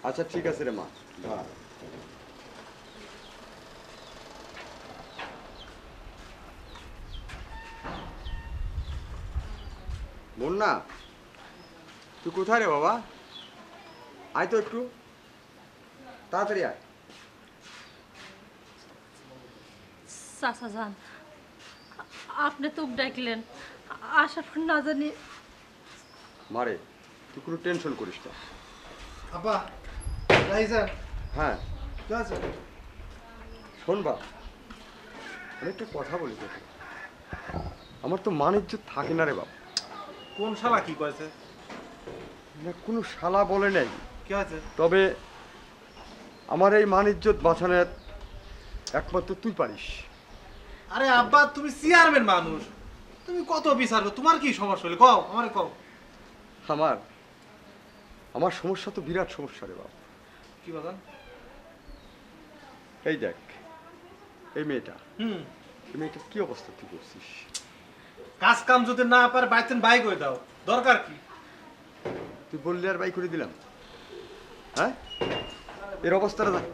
আচ্ছা ঠিক আছে রে মা। দাঁড়া। মুন্না, তুই কোথায় রে বাবা? আয় তো একটু তাড়াতাড়ি আয়। চাচা যান, আপনি তো ডাকলেন, আসার পর না জানি। মারে, তুই কোনো টেনশন করিস না। আব্বা, রাইজান, হ্যাঁ কি আছে? শোন বা, আমি একটা কথা বলি তোকে। আমার তো মান ইজ্জত থাকে না রে বাবা। কোন শালা কি কয়েছে? না কোনো শালা বলে নেই, কি আছে? তবে আমার এই মান ইজ্জত বাঁচানোর একমাত্র তুই পারিস। আরে আব্বা, তুমি চেয়ারম্যান মানুষ, তুমি কত বিচার করো? তোমার কি সমস্যা হলো কও, আমারে কও। আমার আমার সমস্যা তো বিরাট সমস্যা রে বাবা। কি বাজান? এই দেখ, এই মেয়েটা, হুম, এই মেয়েটার কি অবস্থা তুই করছিস? কাজ কাম যদি না পারে বাইতেন বাই করে দাও, দরকার কি? তুই বললি আর বাই করে দিলাম? হ্যাঁ, এর অবস্থাটা দেখ।